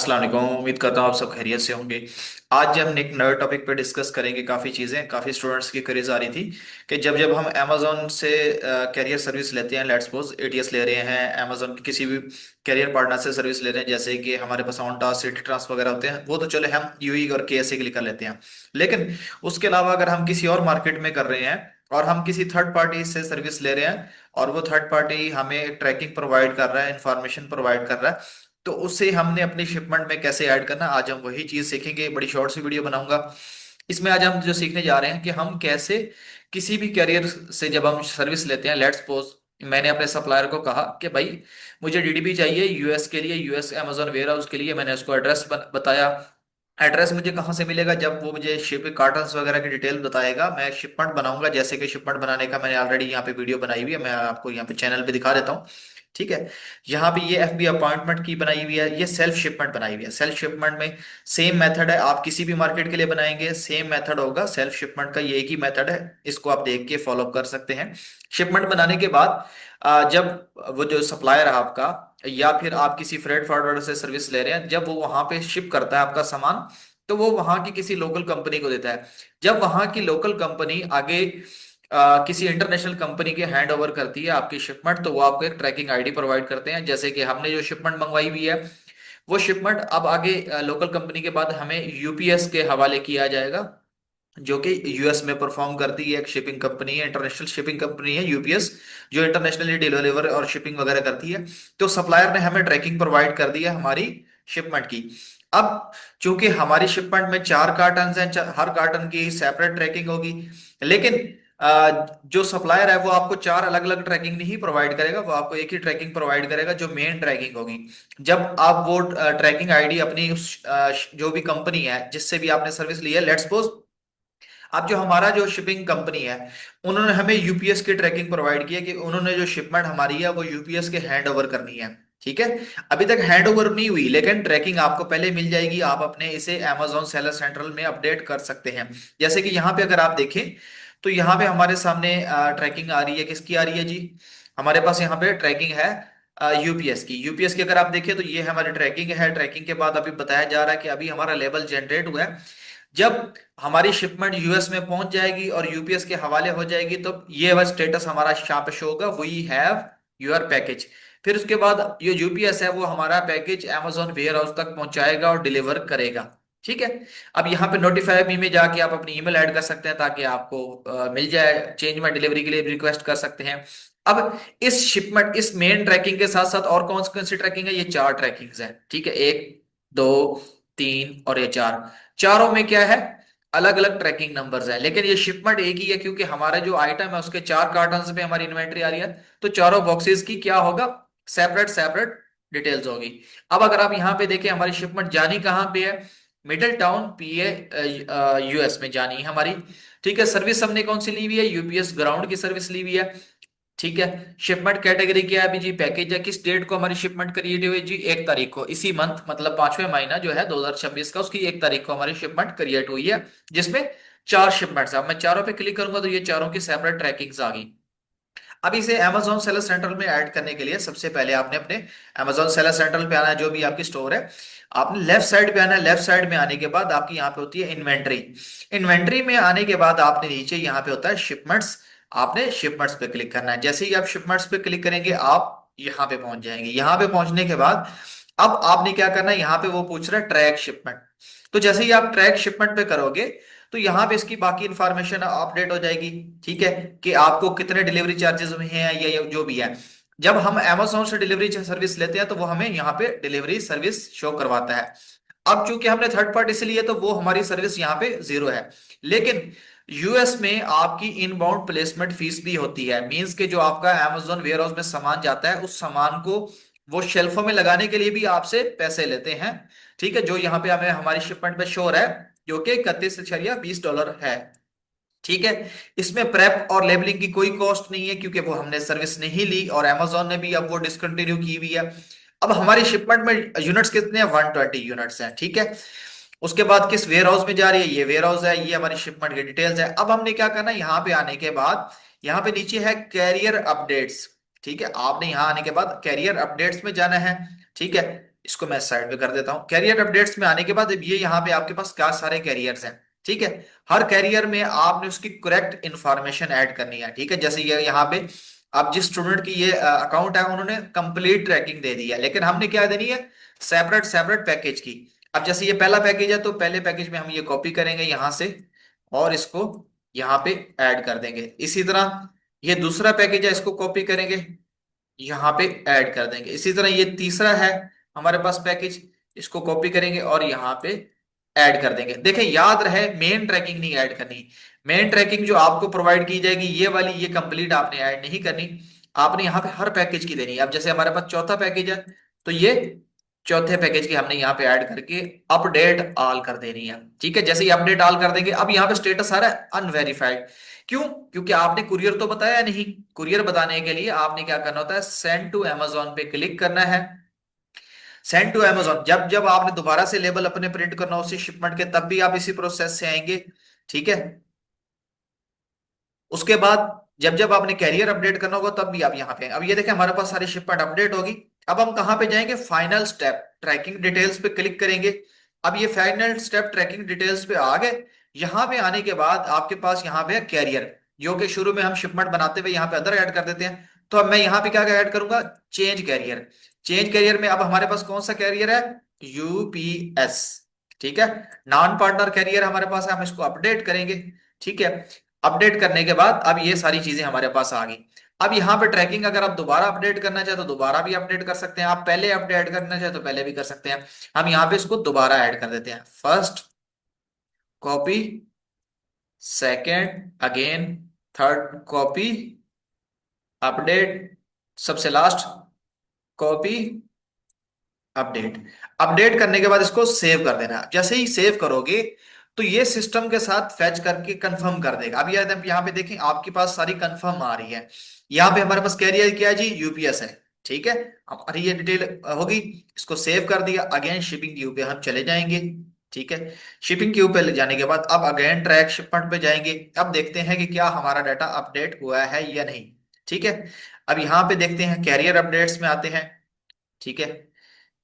अस्सलाम वालेकुम। उम्मीद करता हूँ आप सब खैरियत से होंगे। आज हम एक नए टॉपिक पे डिस्कस करेंगे। काफ़ी चीज़ें, काफ़ी स्टूडेंट्स की क्वेरीज आ रही थी कि जब जब हम अमेजोन से कैरियर सर्विस लेते हैं, लेट्स सपोज एटीएस ले रहे हैं, अमेजोन की किसी भी कैरियर पार्टनर से सर्विस ले रहे हैं, जैसे कि हमारे पास ऑनटा, सिटी ट्रांस वगैरह होते हैं, वो तो चले हम यूई और केएसए के लिए कर लेते हैं। लेकिन उसके अलावा अगर हम किसी और मार्केट में कर रहे हैं और हम किसी थर्ड पार्टी से सर्विस ले रहे हैं और वो थर्ड पार्टी हमें ट्रैकिंग प्रोवाइड कर रहा है, इंफॉर्मेशन प्रोवाइड कर रहा है, तो उसे हमने अपनी शिपमेंट में कैसे ऐड करना, आज हम वही चीज सीखेंगे। बड़ी शॉर्ट सी वीडियो बनाऊंगा। इसमें आज हम जो सीखने जा रहे हैं कि हम कैसे किसी भी कैरियर से जब हम सर्विस लेते हैं, लेट्स सपोज मैंने अपने सप्लायर को कहा कि भाई मुझे डीडीपी चाहिए यूएस के लिए, यूएस अमेजोन वेयर हाउस के लिए। मैंने उसको एड्रेस बताया। एड्रेस मुझे कहाँ से मिलेगा? जब वो मुझे शिप कार्टन वगैरह की डिटेल बताएगा, मैं शिपमेंट बनाऊंगा। जैसे कि शिपमेंट बनाने का मैंने ऑलरेडी यहाँ पे वीडियो बनाई हुई है, मैं आपको यहाँ पे चैनल पे दिखा देता हूँ। ठीक है। यहाँ पे ये एफबी अपॉइंटमेंट की बनाई हुई है, ये सेल्फ शिपमेंट बनाई हुई है। सेल्फ शिपमेंट में सेम मेथड है, आप किसी भी मार्केट के लिए बनाएंगे सेम मेथड होगा। सेल्फ शिपमेंट का ये एक ही मेथड है, इसको आप देख के फॉलो कर सकते हैं। शिपमेंट बनाने के बाद जब वो जो सप्लायर है आपका, या फिर आप किसी फ्रेट फॉरवर्डर से सर्विस ले रहे हैं, जब वो वहां पे शिप करता है आपका सामान, तो वो वहां की किसी लोकल कंपनी को देता है। जब वहां की लोकल कंपनी आगे किसी इंटरनेशनल कंपनी के हैंड ओवर करती है आपकी शिपमेंट, तो वो आपको एक ट्रैकिंग आईडी प्रोवाइड करते हैं। जैसे कि हमने जो शिपमेंट मंगवाई हुई है, वो शिपमेंट अब आगे लोकल कंपनी के बाद हमें यूपीएस के हवाले किया जाएगा, जो कि यूएस में परफॉर्म करती है। एक शिपिंग कंपनी है, इंटरनेशनल शिपिंग कंपनी है यूपीएस, जो इंटरनेशनली डिलीवर और शिपिंग वगैरह करती है। तो सप्लायर ने हमें ट्रैकिंग प्रोवाइड कर दी है हमारी शिपमेंट की। अब चूंकि हमारी शिपमेंट में 4 कार्टन हैं, हर कार्टन की सेपरेट ट्रैकिंग होगी। लेकिन जो सप्लायर है वो आपको 4 अलग अलग ट्रैकिंग नहीं प्रोवाइड करेगा, वो आपको एक ही ट्रैकिंग प्रोवाइड करेगा जो मेन ट्रैकिंग होगी। जब आप वो ट्रैकिंग आईडी अपनी उस जो भी कंपनी है जिससे भी आपने सर्विस ली है, लेट्स सपोज अब जो हमारा जो शिपिंग कंपनी है, उन्होंने हमें यूपीएस की ट्रैकिंग प्रोवाइड की है कि उन्होंने जो शिपमेंट हमारी है वो यूपीएस के हैंड ओवर करनी है। ठीक है। अभी तक हैंड ओवर नहीं हुई, लेकिन ट्रैकिंग आपको पहले मिल जाएगी। आप अपने इसे अमेजोन सेलर सेंट्रल में अपडेट कर सकते हैं। जैसे कि यहाँ पे अगर आप देखें, तो यहाँ पे हमारे सामने ट्रैकिंग आ रही है। किसकी आ रही है जी? हमारे पास यहाँ पे ट्रैकिंग है यूपीएस की। यूपीएस की अगर आप देखें तो ये हमारी ट्रैकिंग है। ट्रैकिंग के बाद अभी बताया जा रहा है कि अभी हमारा लेवल जनरेट हुआ है। जब हमारी शिपमेंट यूएस में पहुंच जाएगी और यूपीएस के हवाले हो जाएगी, तो ये वह स्टेटस हमारा यहाँ पे शो होगा, वी हैव योर पैकेज। फिर उसके बाद ये यूपीएस है वो हमारा पैकेज अमेजोन वेयर हाउस तक पहुंचाएगा और डिलीवर करेगा। ठीक है। अब यहाँ पे नोटिफाई मी में जाके आप अपनी ईमेल ऐड कर सकते हैं ताकि आपको मिल जाए। चेंज में डिलीवरी के लिए रिक्वेस्ट कर सकते हैं। अब इस शिपमेंट, इस मेन ट्रैकिंग के साथ साथ और कौन सी ट्रैकिंग है? ये 4 ट्रैकिंग्स हैं। ठीक है, 1, 2, 3 और ये 4। चारों में क्या है? अलग अलग ट्रैकिंग नंबर्स है, लेकिन ये शिपमेंट एक ही है, क्योंकि हमारा जो आइटम है उसके 4 कार्टन पे हमारी इन्वेंट्री आ रही है। तो चारों बॉक्सेस की क्या होगा? सेपरेट सेपरेट डिटेल्स होगी। अब अगर आप यहाँ पे देखें, हमारी शिपमेंट जानी कहाँ पे है? मिडिल टाउन पीए यूएस में जानी है हमारी। ठीक है। सर्विस हमने कौन सी ली हुई है? यूपीएस ग्राउंड की सर्विस ली हुई है। ठीक है। शिपमेंट कैटेगरी क्या है अभी जी? पैकेज है। किस डेट को हमारी शिपमेंट क्रिएट हुई जी? 1 तारीख को। इसी मंथ, मतलब 5वें महीना जो है 2026 का, उसकी 1 तारीख को हमारी शिपमेंट क्रिएट हुई है, जिसमें 4 शिपमेंट्स। अब मैं चारों पे क्लिक करूंगा तो ये चारों की सेपरेट ट्रैकिंग्स आ गई। अब इसे Amazon सेलर सेंट्रल में ऐड करने के लिए सबसे पहले आपने अपने Amazon सेलर सेंट्रल पे आना है, जो भी आपकी स्टोर है। आपने लेफ्ट साइड पे आना है। लेफ्ट साइड में आने के बाद आपकी यहाँ पे होती है इन्वेंट्री। इन्वेंट्री में आने के बाद आपने नीचे यहाँ पे होता है शिपमेंट्स। आपने शिपमेंट्स पे क्लिक करना है। जैसे ही आप शिपमेंट्स पे क्लिक करेंगे, आप यहाँ पे पहुंच जाएंगे। यहाँ पे पहुंचने के बाद अब आपने क्या करना है, यहाँ पे वो पूछ रहा है ट्रैक शिपमेंट। तो जैसे ही आप ट्रैक शिपमेंट पे करोगे, तो यहाँ पे इसकी बाकी इंफॉर्मेशन अपडेट हो जाएगी। ठीक है, कि आपको कितने डिलीवरी चार्जेस हुए हैं या जो भी है। जब हम Amazon से डिलीवरी सर्विस लेते हैं तो वो हमें यहाँ पे डिलीवरी सर्विस शो करवाता है। अब चूंकि हमने थर्ड पार्टी से ली है, तो वो हमारी सर्विस यहाँ पे 0 है। लेकिन यूएस में आपकी इनबाउंड प्लेसमेंट फीस भी होती है। मींस के जो आपका Amazon वेयर हाउस में सामान जाता है, उस सामान को वो शेल्फों में लगाने के लिए भी आपसे पैसे लेते हैं। ठीक है, जो यहाँ पे हमें हमारी शिपमेंट पे शो है, जो कि $31.20 है। ठीक है। इसमें प्रेप और लेबलिंग की कोई कॉस्ट नहीं है, क्योंकि वो हमने सर्विस नहीं ली और Amazon ने भी अब वो डिसकंटिन्यू की हुई है। अब हमारी शिपमेंट में यूनिट्स कितने हैं? 120 यूनिट्स हैं। ठीक है। उसके बाद किस वेयर हाउस में जा रही है? ये वेयर हाउस है, ये हमारी शिपमेंट की डिटेल्स है। अब हमने क्या करना है, यहाँ पे आने के बाद यहाँ पे नीचे है कैरियर अपडेट्स। ठीक है, आपने यहाँ आने के बाद कैरियर अपडेट्स में जाना है। ठीक है। इसको मैं साइड पे कर देता हूँ। कैरियर अपडेट्स में आने के बाद अब ये यहाँ पे आपके पास क्या सारे कैरियर्स हैं, ठीक है। हर कैरियर में आपने उसकी करेक्ट इंफॉर्मेशन ऐड करनी है, ठीक है। जैसे ये यहाँ पे अब जिस स्टूडेंट की ये अकाउंट है उन्होंने कंप्लीट ट्रैकिंग दे दी है, लेकिन हमने क्या देनी है, सेपरेट सेपरेट पैकेज की। अब जैसे ये पहला पैकेज है तो पहले पैकेज में हम ये कॉपी करेंगे यहां से और इसको यहाँ पे ऐड कर देंगे। इसी तरह ये दूसरा पैकेज है, इसको कॉपी करेंगे यहाँ पे ऐड कर देंगे। इसी तरह ये तीसरा है हमारे पास पैकेज, इसको कॉपी करेंगे और यहाँ पे ऐड कर देंगे। देखें याद रहे मेन ट्रैकिंग नहीं ऐड करनी। मेन ट्रैकिंग जो आपको प्रोवाइड की जाएगी ये वाली, ये कंप्लीट आपने ऐड नहीं करनी, आपने यहाँ पे हर पैकेज की देनी है। अब जैसे हमारे पास चौथा पैकेज है तो ये चौथे पैकेज की हमने यहाँ पे ऐड करके अपडेट ऑल कर देनी है, ठीक है। जैसे ही अपडेट ऑल कर देंगे अब यहाँ पे स्टेटस आ रहा है अनवेरिफाइड। क्यों? क्योंकि आपने कुरियर तो बताया नहीं। कुरियर बताने के लिए आपने क्या करना होता है, सेंड टू अमेजोन पे क्लिक करना है। सेंड टू अमेजोन, जब जब आपने दोबारा से लेबल अपने प्रिंट करना हो उसी शिपमेंट के, तब भी आप इसी प्रोसेस से आएंगे, ठीक है। उसके बाद जब जब आपने कैरियर अपडेट करना होगा तब भी आप यहाँ पे, अब ये देखें हमारे पास सारी शिपमेंट अपडेट होगी। अब हम कहाँ पे जाएंगे, फाइनल स्टेप ट्रैकिंग डिटेल्स पे क्लिक करेंगे। अब ये फाइनल स्टेप ट्रैकिंग डिटेल्स पे आ गए। यहाँ पे आने के बाद आपके पास यहाँ पे कैरियर, जो कि शुरू में हम शिपमेंट बनाते हुए यहाँ पे अदर ऐड कर देते हैं। तो अब मैं यहाँ पे क्या ऐड करूंगा, चेंज कैरियर। चेंज कैरियर में अब हमारे पास कौन सा कैरियर है, यूपीएस, ठीक है। नॉन पार्टनर कैरियर हमारे पास है, हम इसको अपडेट करेंगे, ठीक है। अपडेट करने के बाद अब ये सारी चीजें हमारे पास आ गई। अब यहाँ पे ट्रैकिंग अगर आप दोबारा अपडेट करना चाहे तो दोबारा भी अपडेट कर सकते हैं, आप पहले अपडेट करना चाहे तो पहले भी कर सकते हैं। हम यहाँ पे इसको दोबारा ऐड कर देते हैं, first copy, second again, third copy, update, सबसे लास्ट कॉपी, अपडेट। अपडेट करने के बाद इसको सेव कर देना। जैसे ही सेव करोगे तो ये सिस्टम के साथ फैच करके कंफर्म कर देगा। अब ये यहाँ पे देखें आपके पास सारी कंफर्म आ रही है। यहाँ पे हमारे पास कैरियर क्या है जी, यूपीएस है, ठीक है। अब अरे ये डिटेल होगी, इसको सेव कर दिया। अगेन शिपिंग क्यू पे हम चले जाएंगे, ठीक है। शिपिंग क्यू पे ले जाने के बाद अब अगेन ट्रैक शिपमेंट पे जाएंगे। अब देखते हैं कि क्या हमारा डाटा अपडेट हुआ है या नहीं, ठीक है। अब यहाँ पे देखते हैं कैरियर अपडेट्स में आते हैं, ठीक है।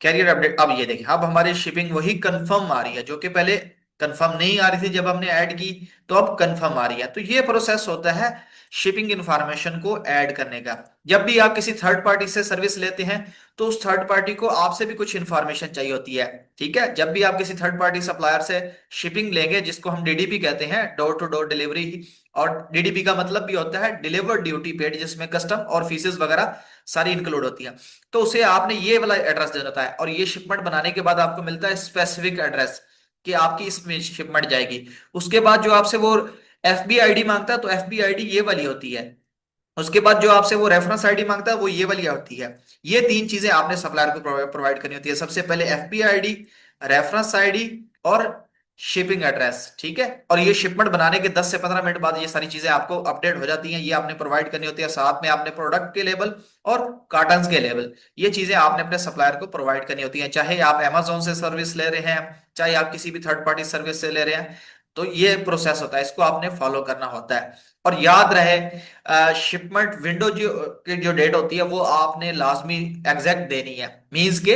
कैरियर अपडेट, अब ये देखिए अब हमारी शिपिंग वही कंफर्म आ रही है जो कि पहले कंफर्म नहीं आ रही थी जब हमने ऐड की, तो अब कंफर्म आ रही है। तो ये प्रोसेस होता है शिपिंग इंफॉर्मेशन को ऐड करने का। जब भी आप किसी थर्ड पार्टी से सर्विस लेते हैं तो उस थर्ड पार्टी को आपसे भी कुछ इंफॉर्मेशन चाहिए होती है, ठीक है। जब भी आप किसी थर्ड पार्टी सप्लायर से शिपिंग लेंगे, जिसको हम डीडीपी कहते हैं, डोर टू डोर डिलीवरी, और डीडीपी का मतलब भी होता है डिलीवर ड्यूटी पेड, जिसमें कस्टम और फीसेस वगैरह सारी इंक्लूड होती है। तो उसे आपने ये वाला एड्रेस देना होता है, और ये शिपमेंट बनाने के बाद आपको मिलता है स्पेसिफिक एड्रेस कि आपकी इसमें शिपमेंट जाएगी। उसके बाद जो आपसे वो एफबी आईडी मांगता है तो एफबी आईडी ये वाली होती है। उसके बाद जो आपसे वो रेफरेंस आईडी मांगता है वो ये वाली होती है। ये तीन चीजें आपने सप्लायर को प्रोवाइड करनी होती है, सबसे पहले एफबी आईडी, रेफरेंस आईडी और शिपिंग एड्रेस, ठीक है। और ये शिपमेंट बनाने के 10 से 15 मिनट बाद ये सारी चीजें आपको अपडेट हो जाती हैं। ये आपने प्रोवाइड करनी होती है, साथ में आपने प्रोडक्ट के लेबल और कार्टन्स के लेबल, ये चीजें आपने अपने सप्लायर को प्रोवाइड करनी होती हैं। चाहे आप अमेजोन से सर्विस ले रहे हैं, चाहे आप किसी भी थर्ड पार्टी सर्विस से ले रहे हैं, तो ये प्रोसेस होता है, इसको आपने फॉलो करना होता है। और याद रहे शिपमेंट विंडो जो की जो डेट होती है वो आपने लाजमी एग्जैक्ट देनी है। मींस के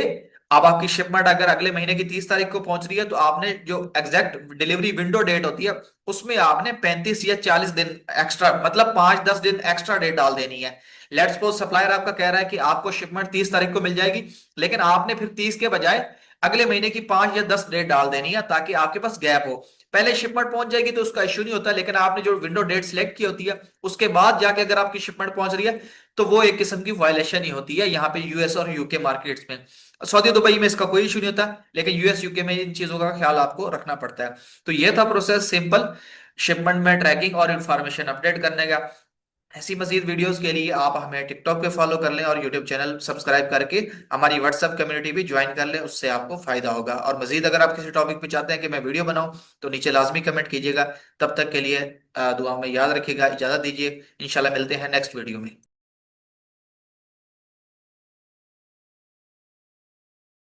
अब आपकी शिपमेंट अगर अगले महीने की 30 तारीख को पहुंच रही है तो आपने जो एग्जैक्ट डिलीवरी विंडो डेट होती है उसमें आपने 35 या 40 दिन एक्स्ट्रा, मतलब 5-10 दिन एक्स्ट्रा डेट डाल देनी है। लेट्स सपोज सप्लायर आपका कह रहा है कि आपको शिपमेंट 30 तारीख को मिल जाएगी, लेकिन आपने फिर 30 के बजाय अगले महीने की 5 या 10 डेट डाल देनी है, ताकि आपके पास गैप हो। पहले शिपमेंट पहुंच जाएगी तो उसका इश्यू नहीं होता, लेकिन आपने जो विंडो डेट सिलेक्ट की होती है उसके बाद जाके अगर आपकी शिपमेंट पहुंच रही है तो वो एक किस्म की वायलेशन ही होती है यहाँ पे यूएस और यूके मार्केट्स में। सऊदी दुबई में इसका कोई इशू नहीं होता, लेकिन यूएस यूके में इन चीजों का ख्याल आपको रखना पड़ता है। तो ये था प्रोसेस सिंपल, शिपमेंट में ट्रैकिंग और इंफॉर्मेशन अपडेट करने का। ऐसी मजीद वीडियोस के लिए आप हमें टिकटॉक पे फॉलो कर लें और यूट्यूब चैनल सब्सक्राइब करके हमारी व्हाट्सएप कम्युनिटी भी ज्वाइन कर लें, उससे आपको फायदा होगा। और मजीद अगर आप किसी टॉपिक पे चाहते हैं कि मैं वीडियो बनाऊं तो नीचे लाजमी कमेंट कीजिएगा। तब तक के लिए दुआ में याद रखिएगा, इजाजत दीजिए, इंशाल्लाह मिलते हैं नेक्स्ट वीडियो में।